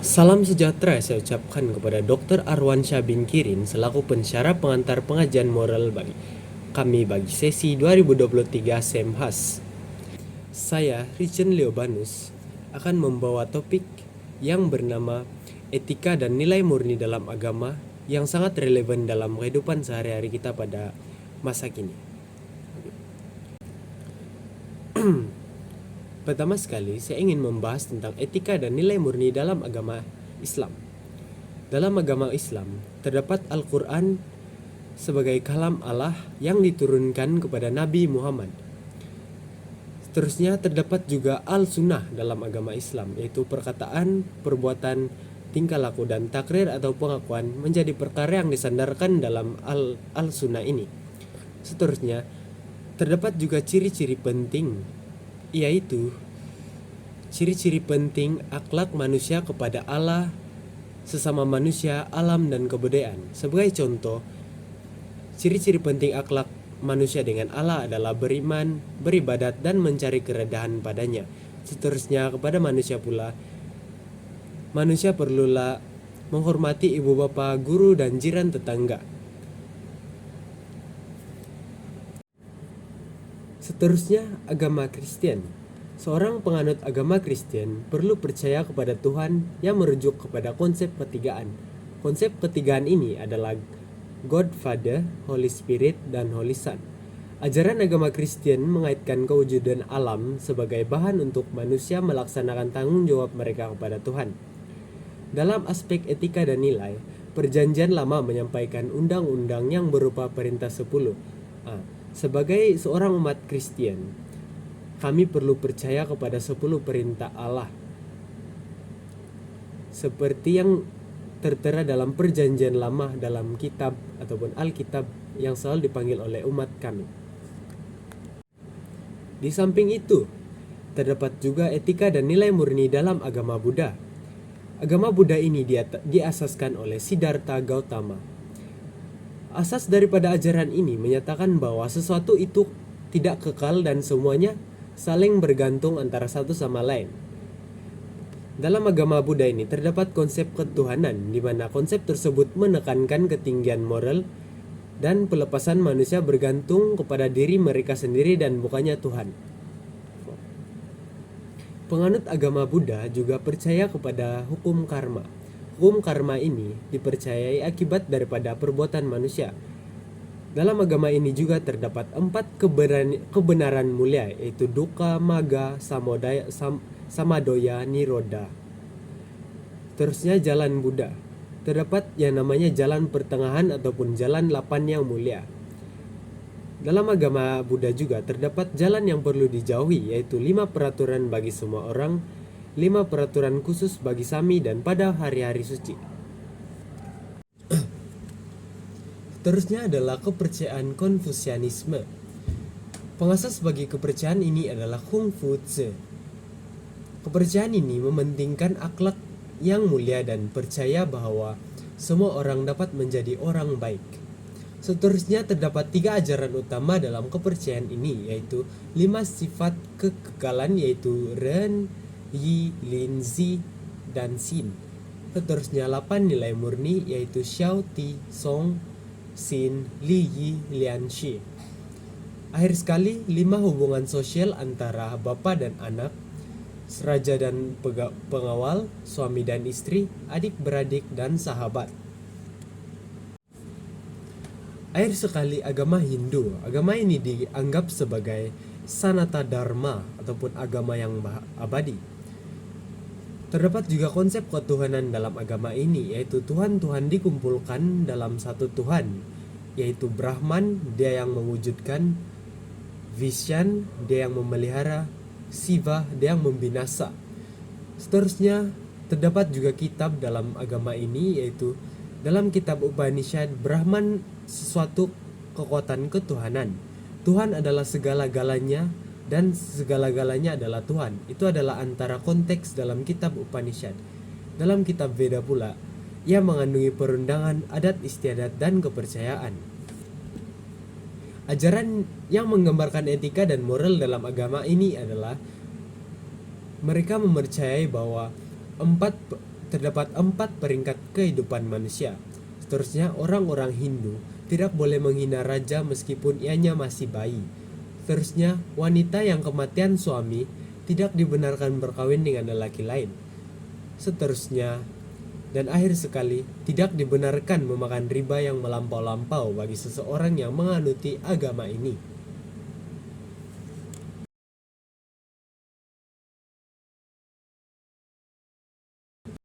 Salam sejahtera saya ucapkan kepada Dr. Arwansyah bin Kirin selaku pensyarah pengantar pengajian moral bagi kami bagi sesi 2023 Semhas. Saya, Richen Leobanus, akan membawa topik yang bernama etika dan nilai murni dalam agama yang sangat relevan dalam kehidupan sehari-hari kita pada masa kini. Pertama sekali, saya ingin membahas tentang etika dan nilai murni dalam agama Islam. Dalam agama Islam, terdapat Al-Quran sebagai kalam Allah yang diturunkan kepada Nabi Muhammad. Seterusnya, terdapat juga Al-Sunnah dalam agama Islam, yaitu perkataan, perbuatan, tingkah laku, dan takrir atau pengakuan menjadi perkara yang disandarkan dalam Al-Sunnah ini. Seterusnya, terdapat juga ciri-ciri penting, yaitu ciri-ciri penting akhlak manusia kepada Allah, sesama manusia, alam, dan kebudayaan. Sebagai contoh, ciri-ciri penting akhlak manusia dengan Allah adalah beriman, beribadat, dan mencari keredahan padanya. Seterusnya kepada manusia pula, manusia perlulah menghormati ibu bapa, guru, dan jiran tetangga. Seterusnya, agama Kristen. Seorang penganut agama Kristen perlu percaya kepada Tuhan yang merujuk kepada konsep ketigaan. Konsep ketigaan ini adalah God Father, Holy Spirit, dan Holy Son. Ajaran agama Kristen mengaitkan kewujudan alam sebagai bahan untuk manusia melaksanakan tanggung jawab mereka kepada Tuhan. Dalam aspek etika dan nilai, Perjanjian Lama menyampaikan undang-undang yang berupa perintah 10. Sebagai seorang umat Kristen, kami perlu percaya kepada 10 perintah Allah seperti yang tertera dalam Perjanjian Lama dalam kitab ataupun Alkitab yang selalu dipanggil oleh umat kami. Di samping itu, terdapat juga etika dan nilai murni dalam agama Buddha. Agama Buddha ini diasaskan oleh Siddhartha Gautama. Asas daripada ajaran ini menyatakan bahwa sesuatu itu tidak kekal dan semuanya saling bergantung antara satu sama lain. Dalam agama Buddha ini terdapat konsep ketuhanan, di mana konsep tersebut menekankan ketinggian moral dan pelepasan manusia bergantung kepada diri mereka sendiri dan bukannya Tuhan. Penganut agama Buddha juga percaya kepada hukum karma. Hukum karma ini dipercayai akibat daripada perbuatan manusia. Dalam agama ini juga terdapat 4 kebenaran mulia, yaitu dukkha, magga, samadoya, nirodha. Terusnya jalan Buddha. Terdapat yang namanya jalan pertengahan ataupun jalan 8 yang mulia. Dalam agama Buddha juga terdapat jalan yang perlu dijauhi, yaitu 5 peraturan bagi semua orang, 5 peraturan khusus bagi Sami dan pada hari-hari suci. Terusnya adalah kepercayaan Konfusianisme. Pengasas bagi kepercayaan ini adalah Kung Fu Tse. Kepercayaan ini mementingkan akhlak yang mulia dan percaya bahwa semua orang dapat menjadi orang baik. Seterusnya terdapat 3 ajaran utama dalam kepercayaan ini, yaitu 5 sifat kekekalan, yaitu Ren, Yi, Lin, Zi, dan Xin. Seterusnya 8 nilai murni, yaitu Xiao, Ti, Song, Xin, Li, Yi, Lian, Shi. Akhir sekali, 5 hubungan sosial antara bapak dan anak, seraja dan pengawal, suami dan istri, adik-beradik, dan sahabat. Akhir sekali, agama Hindu. Agama ini dianggap sebagai Sanata Dharma ataupun agama yang abadi. Terdapat juga konsep ketuhanan dalam agama ini, yaitu Tuhan-Tuhan dikumpulkan dalam satu Tuhan, yaitu Brahman, dia yang mewujudkan, Vishnu, dia yang memelihara, Siva, dia yang membinasa. Seterusnya, terdapat juga kitab dalam agama ini, yaitu dalam kitab Upanishad, Brahman sesuatu kekuatan ketuhanan. Tuhan adalah segala-galanya dan segala-galanya adalah Tuhan. Itu adalah antara konteks dalam kitab Upanishad. Dalam kitab Veda pula, ia mengandungi perundangan, adat istiadat, dan kepercayaan. Ajaran yang menggambarkan etika dan moral dalam agama ini adalah mereka mempercayai bahwa terdapat 4 peringkat kehidupan manusia. Seterusnya, orang-orang Hindu tidak boleh menghina raja meskipun ianya masih bayi. Seterusnya, wanita yang kematian suami tidak dibenarkan berkawin dengan lelaki lain. Seterusnya, dan akhir sekali, tidak dibenarkan memakan riba yang melampau-lampau bagi seseorang yang menganuti agama ini.